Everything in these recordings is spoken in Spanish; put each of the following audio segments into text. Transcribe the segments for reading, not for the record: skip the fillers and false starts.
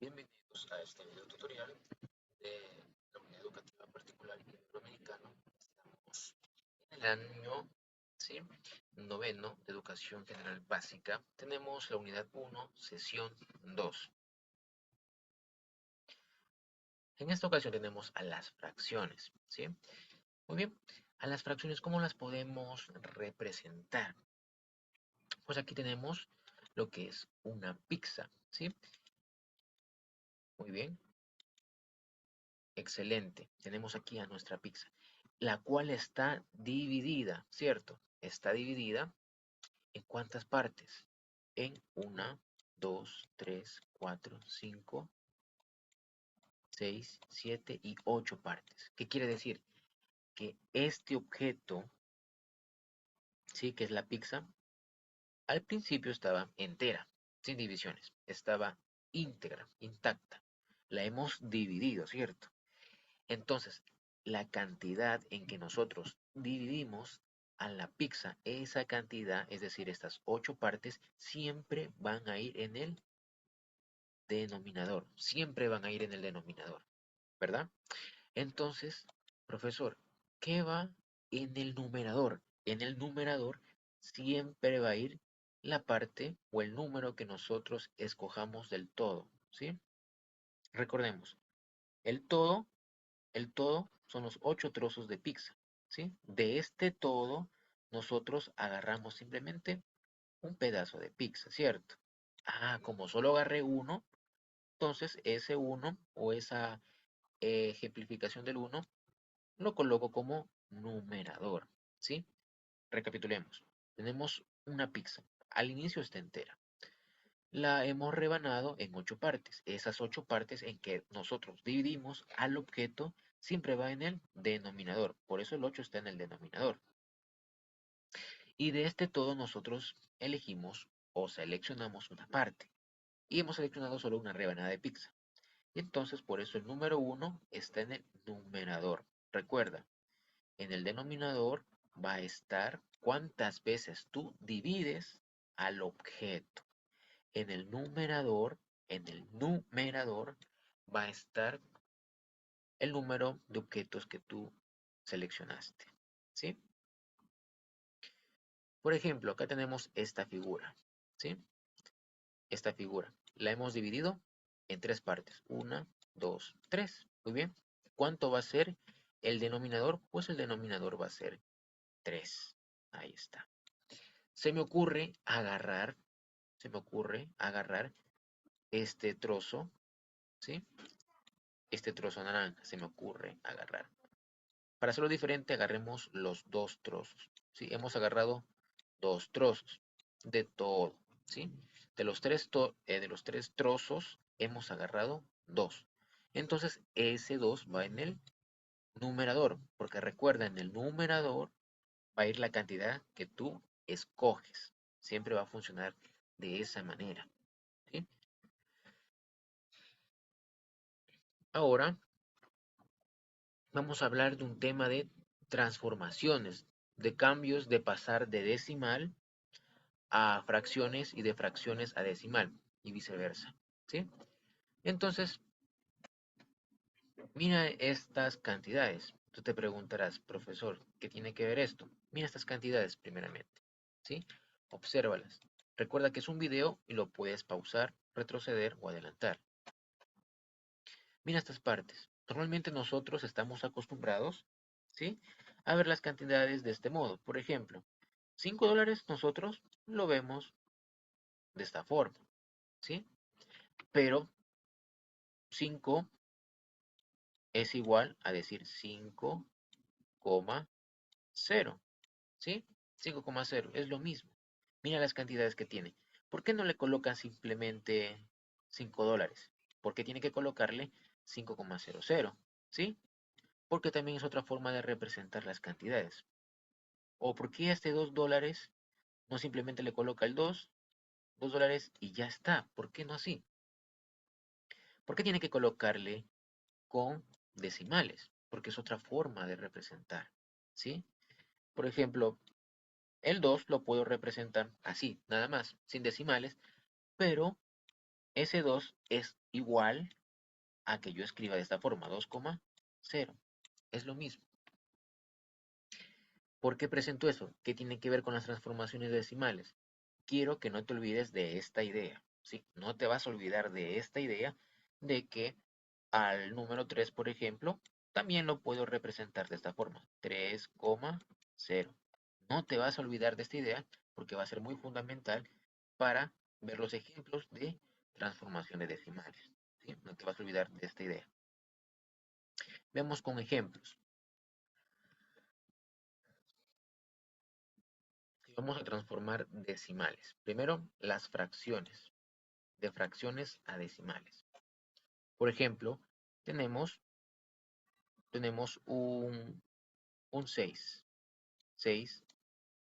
Bienvenidos a este video tutorial de la unidad educativa particular iberoamericano. Estamos en el año, ¿sí?, noveno de Educación General Básica. Tenemos la unidad 1, sesión 2. En esta ocasión tenemos a las fracciones, ¿sí? Muy bien, a las fracciones, ¿cómo las podemos representar? Pues aquí tenemos lo que es una pizza, ¿sí? Muy bien, excelente. Tenemos aquí a nuestra pizza, la cual está dividida, ¿cierto? Está dividida en ¿cuántas partes? En una, 2, 3, 4, 5, 6, 7 y 8 partes. ¿Qué quiere decir? Que este objeto, ¿sí?, que es la pizza, al principio estaba entera, sin divisiones. Estaba íntegra, intacta. La hemos dividido, ¿cierto? Entonces, la cantidad en que nosotros dividimos a la pizza, esa cantidad, es decir, estas 8 partes, siempre van a ir en el denominador. Siempre van a ir en el denominador, ¿verdad? Entonces, profesor, ¿qué va en el numerador? En el numerador siempre va a ir la parte o el número que nosotros escojamos del todo, ¿sí? Recordemos, el todo El todo son los 8 trozos de pizza, ¿sí? De este todo, nosotros agarramos simplemente un pedazo de pizza, ¿cierto? Ah, como solo agarré uno, entonces ese uno o esa ejemplificación del uno lo coloco como numerador, ¿sí? Recapitulemos. Tenemos una pizza. Al inicio está entera. La hemos rebanado en 8 partes. Esas 8 partes en que nosotros dividimos al objeto siempre va en el denominador. Por eso el 8 está en el denominador. Y de este todo nosotros elegimos o seleccionamos una parte. Y hemos seleccionado solo una rebanada de pizza. Y entonces por eso el número 1 está en el numerador. Recuerda, en el denominador va a estar cuántas veces tú divides al objeto. En el numerador, va a estar el número de objetos que tú seleccionaste, ¿sí? Por ejemplo, acá tenemos esta figura, ¿sí? Esta figura la hemos dividido en 3 partes. 1, 2, 3. Muy bien. ¿Cuánto va a ser el denominador? Pues el denominador va a ser 3. Ahí está. Se me ocurre agarrar, este trozo, ¿sí? Este trozo naranja se me ocurre agarrar. Para hacerlo diferente, agarremos los dos trozos, ¿sí? Hemos agarrado dos trozos de todo, ¿sí? De los tres trozos hemos agarrado dos. Entonces, ese 2 va en el numerador, porque recuerda, en el numerador va a ir la cantidad que tú escoges. Siempre va a funcionar de esa manera, ¿sí? Ahora vamos a hablar de un tema de transformaciones, de cambios de pasar de decimal a fracciones y de fracciones a decimal y viceversa, ¿sí? Entonces, mira estas cantidades. Tú te preguntarás, profesor, ¿qué tiene que ver esto? Mira estas cantidades primeramente, ¿sí? Obsérvalas. Recuerda que es un video y lo puedes pausar, retroceder o adelantar. Mira estas partes. Normalmente nosotros estamos acostumbrados, ¿sí?, a ver las cantidades de este modo. Por ejemplo, $5 nosotros lo vemos de esta forma, ¿sí? Pero 5 es igual a decir 5,0, ¿sí? 5,0 es lo mismo. Mira las cantidades que tiene. ¿Por qué no le colocan simplemente $5? ¿Por qué tiene que colocarle 5,00? ¿Sí? Porque también es otra forma de representar las cantidades. ¿O por qué a este $2 no simplemente le coloca el 2 dólares y ya está? ¿Por qué no así? ¿Por qué tiene que colocarle con decimales? Porque es otra forma de representar, ¿sí? Por ejemplo, el 2 lo puedo representar así, nada más, sin decimales, pero ese 2 es igual a que yo escriba de esta forma, 2,0. Es lo mismo. ¿Por qué presento eso? ¿Qué tiene que ver con las transformaciones decimales? Quiero que no te olvides de esta idea, ¿sí? No te vas a olvidar de esta idea de que al número 3, por ejemplo, también lo puedo representar de esta forma, 3,0. No te vas a olvidar de esta idea porque va a ser muy fundamental para ver los ejemplos de transformaciones decimales, ¿sí? No te vas a olvidar de esta idea. Vemos con ejemplos. Vamos a transformar decimales. Primero, las fracciones, de fracciones a decimales. Por ejemplo, tenemos un 6. 6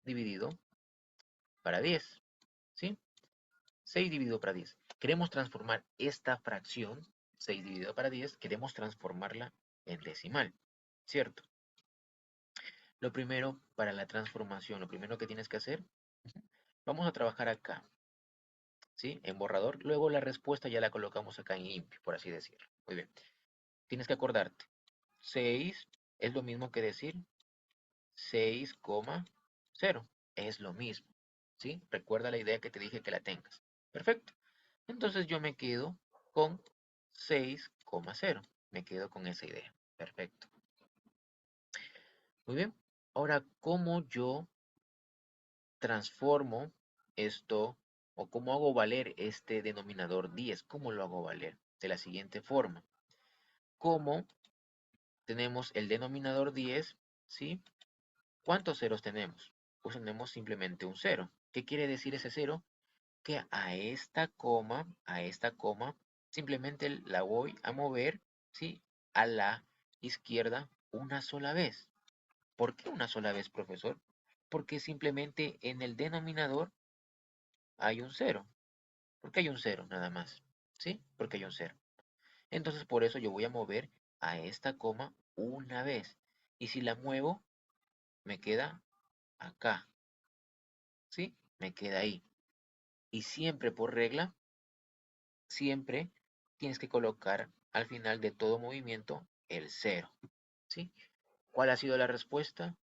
dividido para 10, ¿sí? 6 dividido para 10. Queremos transformar esta fracción, 6 dividido para 10, queremos transformarla en decimal, ¿cierto? Lo primero para la transformación, lo primero que tienes que hacer, vamos a trabajar acá, ¿sí? En borrador. Luego la respuesta ya la colocamos acá en limpio, por así decirlo. Muy bien. Tienes que acordarte. 6 es lo mismo que decir 6,0. Es lo mismo, ¿sí? Recuerda la idea que te dije que la tengas. Perfecto. Entonces yo me quedo con 6,0. Me quedo con esa idea. Perfecto. Muy bien. Ahora, ¿cómo yo transformo esto o cómo hago valer este denominador 10? ¿Cómo lo hago valer? De la siguiente forma. Como tenemos el denominador 10, ¿sí? ¿Cuántos ceros tenemos? Pues tenemos simplemente un 0. ¿Qué quiere decir ese 0? Que a esta coma, simplemente la voy a mover, ¿sí? A la izquierda una sola vez. ¿Por qué una sola vez, profesor? Porque simplemente en el denominador hay un 0. Porque hay un 0 nada más, ¿sí? Porque hay un 0. Entonces por eso yo voy a mover a esta coma una vez. Y si la muevo, me queda acá, ¿sí? Me queda ahí. Y siempre por regla, siempre tienes que colocar al final de todo movimiento el 0, ¿sí? ¿Cuál ha sido la respuesta?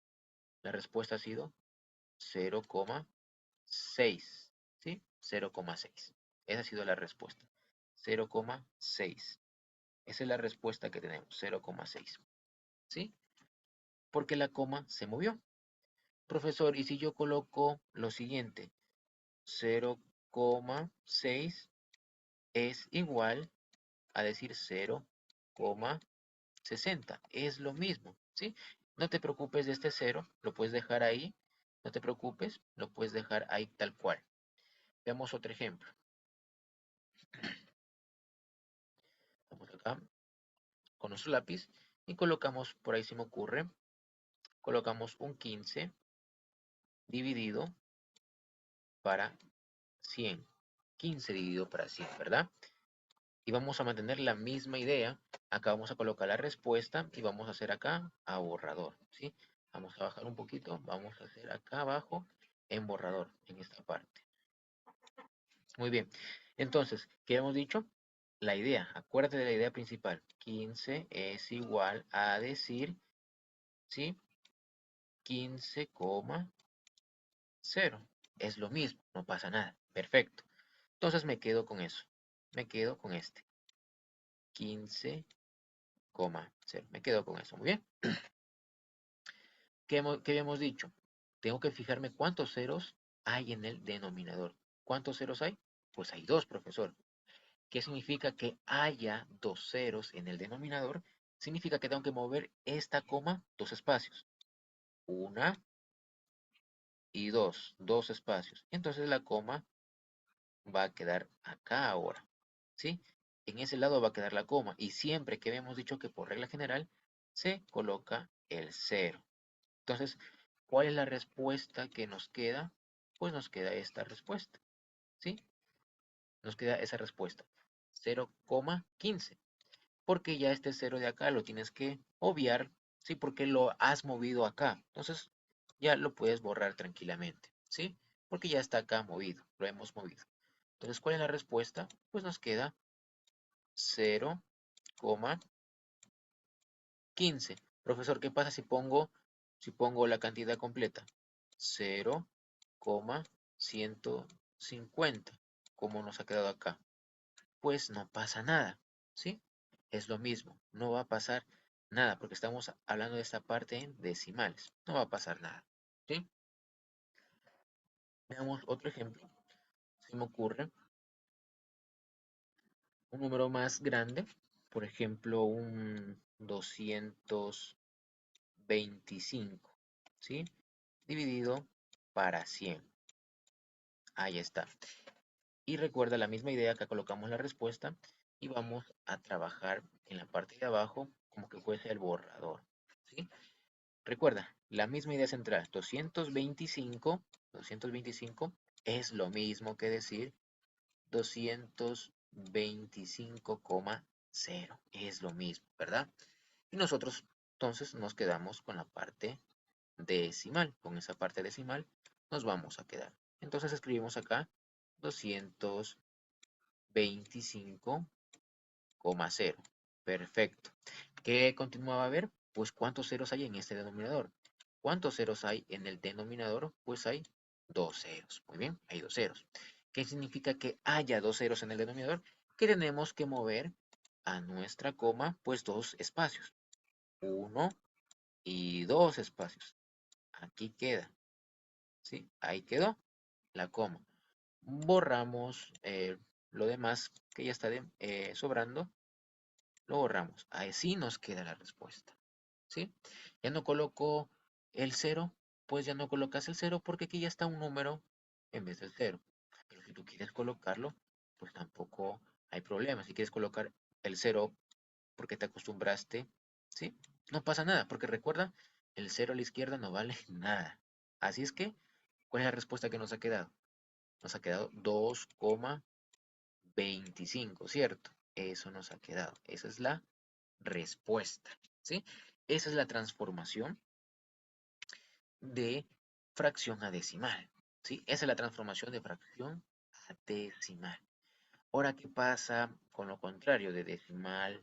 La respuesta ha sido 0,6, ¿sí? 0,6. Esa ha sido la respuesta. 0,6. Esa es la respuesta que tenemos, 0,6, ¿sí? Porque la coma se movió. Profesor, ¿y si yo coloco lo siguiente? 0,6 es igual a decir 0,60. Es lo mismo, ¿sí? No te preocupes de este 0, lo puedes dejar ahí. No te preocupes, lo puedes dejar ahí tal cual. Veamos otro ejemplo. Vamos acá con nuestro lápiz y colocamos, por ahí se me ocurre, colocamos un 15 dividido para 100. 15 dividido para 100, ¿verdad? Y vamos a mantener la misma idea. Acá vamos a colocar la respuesta y vamos a hacer acá a borrador, ¿sí? Vamos a bajar un poquito, vamos a hacer acá abajo en borrador, en esta parte. Muy bien. Entonces, ¿qué hemos dicho? La idea, acuérdate de la idea principal. 15 es igual a decir, ¿sí? 15,0. Es lo mismo, no pasa nada. Perfecto. Entonces me quedo con eso. Me quedo con este. 15,0. Me quedo con eso. Muy bien. ¿Qué habíamos dicho? Tengo que fijarme cuántos ceros hay en el denominador. ¿Cuántos ceros hay? Pues hay dos, profesor. ¿Qué significa que haya dos ceros en el denominador? Significa que tengo que mover esta coma dos espacios. Una y dos espacios. Entonces la coma va a quedar acá ahora, ¿sí? En ese lado va a quedar la coma y siempre que habíamos dicho que por regla general se coloca el cero. Entonces, ¿cuál es la respuesta que nos queda? Pues nos queda esta respuesta, ¿sí? Nos queda esa respuesta, 0,15. Porque ya este 0 de acá lo tienes que obviar, ¿sí? Porque lo has movido acá. Entonces, ya lo puedes borrar tranquilamente, ¿sí? Porque ya está acá movido, lo hemos movido. Entonces, ¿cuál es la respuesta? Pues nos queda 0,15. Profesor, ¿qué pasa si pongo la cantidad completa? 0,150. ¿Cómo nos ha quedado acá? Pues no pasa nada, ¿sí? Es lo mismo, no va a pasar nada, porque estamos hablando de esta parte en decimales. No va a pasar nada, ¿sí? Veamos otro ejemplo. Se me ocurre un número más grande, por ejemplo, un 225, ¿sí? Dividido para 100. Ahí está. Y recuerda la misma idea, que colocamos la respuesta y vamos a trabajar en la parte de abajo como que fuese el borrador, ¿sí? Recuerda, la misma idea central, 225 es lo mismo que decir 225,0, es lo mismo, ¿verdad? Y nosotros entonces nos quedamos con la parte decimal, con esa parte decimal nos vamos a quedar. Entonces escribimos acá 225,0. Perfecto. ¿Qué continuaba a ver? Pues ¿cuántos ceros hay en este denominador? ¿Cuántos ceros hay en el denominador? Pues hay dos ceros. Muy bien, hay dos ceros. ¿Qué significa que haya dos ceros en el denominador? Que tenemos que mover a nuestra coma, pues dos espacios. Uno y dos espacios. Aquí queda. ¿Sí? Ahí quedó la coma. Borramos lo demás que ya está sobrando. Lo borramos. Así nos queda la respuesta. ¿Sí? Ya no coloco el cero, pues ya no colocas el cero porque aquí ya está un número en vez del cero. Pero si tú quieres colocarlo, pues tampoco hay problema. Si quieres colocar el cero porque te acostumbraste, ¿sí? No pasa nada, porque recuerda, el cero a la izquierda no vale nada. Así es que, ¿cuál es la respuesta que nos ha quedado? Nos ha quedado 2,25, ¿cierto? Eso nos ha quedado. Esa es la respuesta, ¿sí? Esa es la transformación de fracción a decimal, ¿sí? Esa es la transformación de fracción a decimal. Ahora, ¿qué pasa con lo contrario de decimal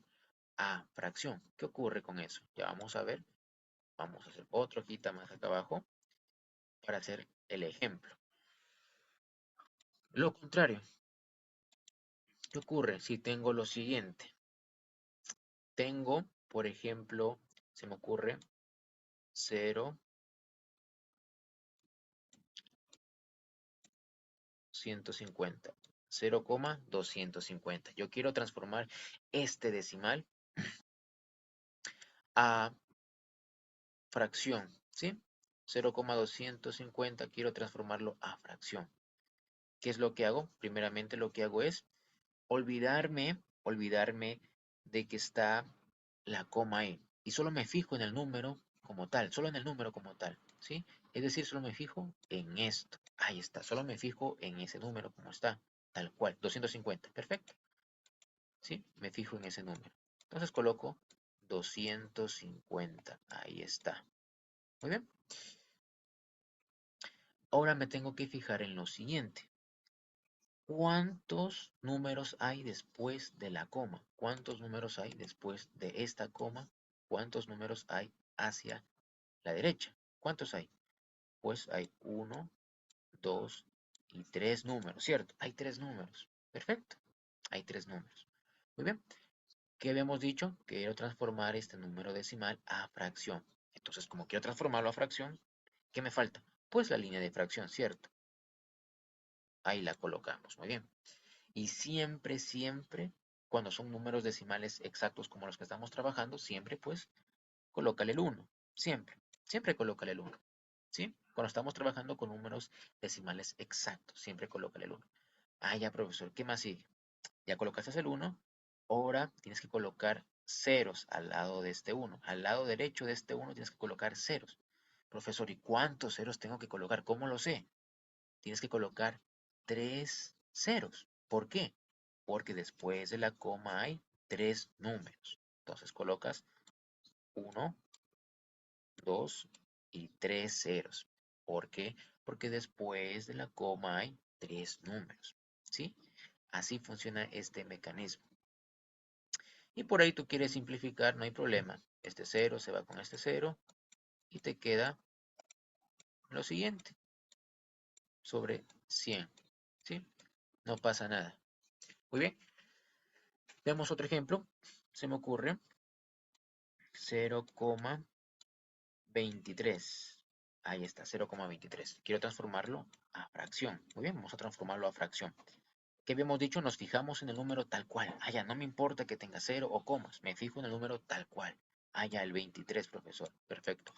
a fracción? ¿Qué ocurre con eso? Ya vamos a ver. Vamos a hacer otra hojita más acá abajo para hacer el ejemplo. Lo contrario, ¿qué ocurre si tengo lo siguiente? Tengo, por ejemplo, se me ocurre 0, 150, 0,250. Yo quiero transformar este decimal a fracción, ¿sí? 0,250 quiero transformarlo a fracción. ¿Qué es lo que hago? Primeramente lo que hago es olvidarme de que está la coma ahí. Y solo me fijo en el número como tal, solo en el número como tal, ¿sí? Es decir, solo me fijo en esto. Ahí está, solo me fijo en ese número como está, tal cual, 250, perfecto, ¿sí? Me fijo en ese número. Entonces coloco 250, ahí está. Muy bien. Ahora me tengo que fijar en lo siguiente. ¿Cuántos números hay después de la coma? ¿Cuántos números hay después de esta coma? ¿Cuántos números hay hacia la derecha? ¿Cuántos hay? Pues hay uno, dos y tres números, ¿cierto? Hay tres números. Perfecto. Hay tres números. Muy bien. ¿Qué habíamos dicho? Quiero transformar este número decimal a fracción. Entonces, como quiero transformarlo a fracción, ¿qué me falta? Pues la línea de fracción, ¿cierto? Ahí la colocamos. Muy bien. Y siempre, cuando son números decimales exactos como los que estamos trabajando, siempre pues colócale el uno. Siempre colócale el uno. ¿Sí? Cuando estamos trabajando con números decimales exactos, siempre colócale el uno. Ah, ya, profesor, ¿qué más sigue? Ya colocaste el uno. Ahora tienes que colocar ceros al lado de este uno. Al lado derecho de este uno tienes que colocar ceros. Profesor, ¿y cuántos ceros tengo que colocar? ¿Cómo lo sé? Tienes que colocar tres ceros. ¿Por qué? Porque después de la coma hay tres números. Entonces colocas uno, 2 y tres ceros. ¿Por qué? Porque después de la coma hay tres números. ¿Sí? Así funciona este mecanismo. Y por ahí tú quieres simplificar, no hay problema. Este 0 se va con este 0 y te queda lo siguiente, sobre 100, ¿sí? No pasa nada. Muy bien, veamos otro ejemplo. Se me ocurre 0,23. Ahí está, 0,23. Quiero transformarlo a fracción. Muy bien, vamos a transformarlo a fracción. ¿Qué habíamos dicho? Nos fijamos en el número tal cual. Ah, ya, no me importa que tenga 0 o comas. Me fijo en el número tal cual. Ah, ya, el 23, profesor. Perfecto.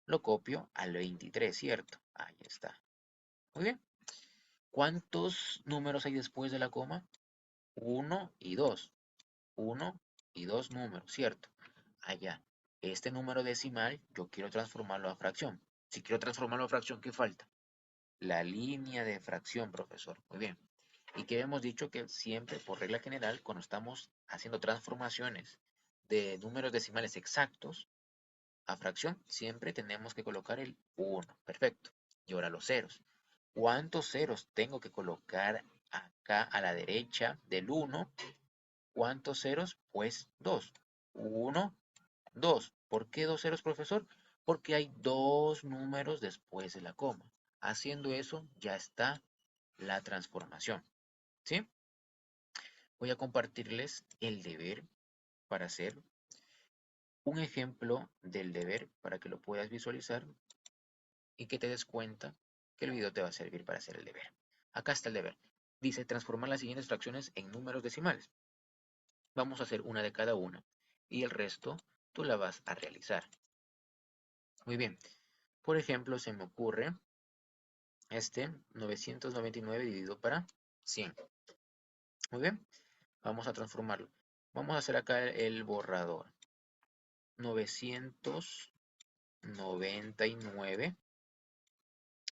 Lo copio al 23, ¿cierto? Ahí está. Muy bien. ¿Cuántos números hay después de la coma? 1 y 2. 1 y 2 números, ¿cierto? Allá. Este número decimal yo quiero transformarlo a fracción. Si quiero transformarlo a fracción, ¿qué falta? La línea de fracción, profesor. Muy bien. Y que hemos dicho que siempre, por regla general, cuando estamos haciendo transformaciones de números decimales exactos a fracción, siempre tenemos que colocar el 1. Perfecto. Y ahora los ceros. ¿Cuántos ceros tengo que colocar acá a la derecha del 1? ¿Cuántos ceros? Pues 2. 1, 2. ¿Por qué dos ceros, profesor? Porque hay dos números después de la coma. Haciendo eso, ya está la transformación. ¿Sí? Voy a compartirles el deber para hacer un ejemplo del deber para que lo puedas visualizar y que te des cuenta que el video te va a servir para hacer el deber. Acá está el deber. Dice transformar las siguientes fracciones en números decimales. Vamos a hacer una de cada una y el resto tú la vas a realizar. Muy bien. Por ejemplo, se me ocurre este 999 dividido para 100. Muy bien. Vamos a transformarlo. Vamos a hacer acá el borrador. 999.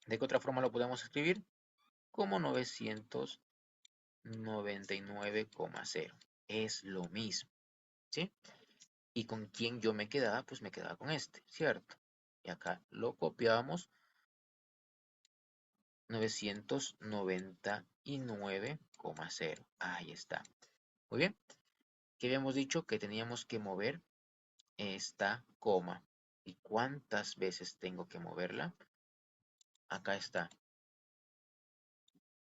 ¿De qué otra forma lo podemos escribir? Como 999,0. Es lo mismo, ¿sí? ¿Y con quién yo me quedaba? Pues me quedaba con este, ¿cierto? Y acá lo copiamos. 999,0. Ahí está. Muy bien. ¿Qué habíamos dicho? Que teníamos que mover esta coma. ¿Y cuántas veces tengo que moverla? Acá está.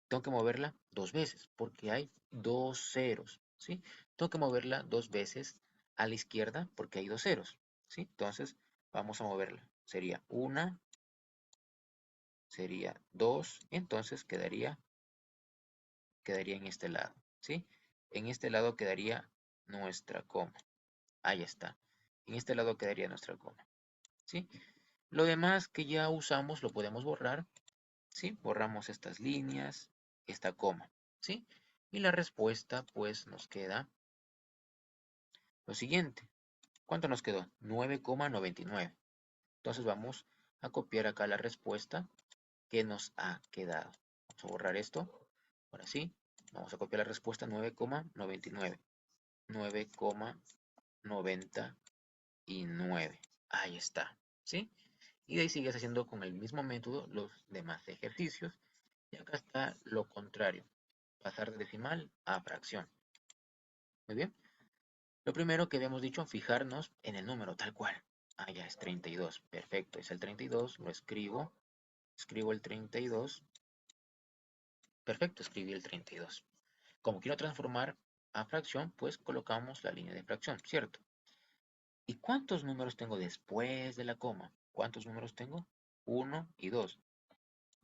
Tengo que moverla dos veces porque hay dos ceros, ¿sí? Tengo que moverla dos veces a la izquierda porque hay dos ceros, ¿sí? Entonces vamos a moverla. Sería una, sería dos, entonces quedaría en este lado, ¿sí? En este lado quedaría nuestra coma. Ahí está. En este lado quedaría nuestra coma, ¿sí? Lo demás que ya usamos lo podemos borrar, ¿sí? Borramos estas líneas, esta coma, ¿sí? Y la respuesta pues nos queda lo siguiente. ¿Cuánto nos quedó? 9,99. Entonces vamos a copiar acá la respuesta que nos ha quedado. Vamos a borrar esto. Ahora sí, vamos a copiar la respuesta 9,99. 9,99. Ahí está, ¿sí? Y de ahí sigues haciendo con el mismo método los demás ejercicios. Y acá está lo contrario, pasar de decimal a fracción. Muy bien. Lo primero que habíamos dicho, fijarnos en el número tal cual. Ah, ya es 32. Perfecto, es el 32, lo escribo. Escribo el 32. Perfecto, escribí el 32. Como quiero transformar a fracción, pues colocamos la línea de fracción, ¿cierto? ¿Y cuántos números tengo después de la coma? ¿Cuántos números tengo? 1 y 2.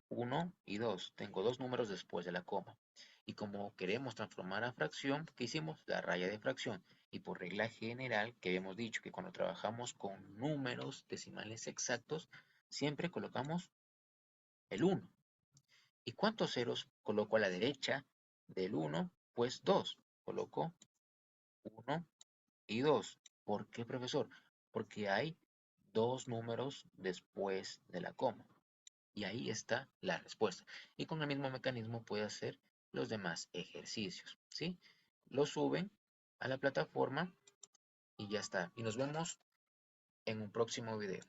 1 y 2. Tengo dos números después de la coma. Y como queremos transformar a fracción, ¿qué hicimos? La raya de fracción. Y por regla general, que habíamos dicho que cuando trabajamos con números decimales exactos, siempre colocamos el 1. ¿Y cuántos ceros coloco a la derecha del 1? Pues 2. Coloco 1 y 2. ¿Por qué, profesor? Porque hay dos números después de la coma. Y ahí está la respuesta. Y con el mismo mecanismo puede hacer los demás ejercicios, ¿sí? Lo suben a la plataforma y ya está. Y nos vemos en un próximo video.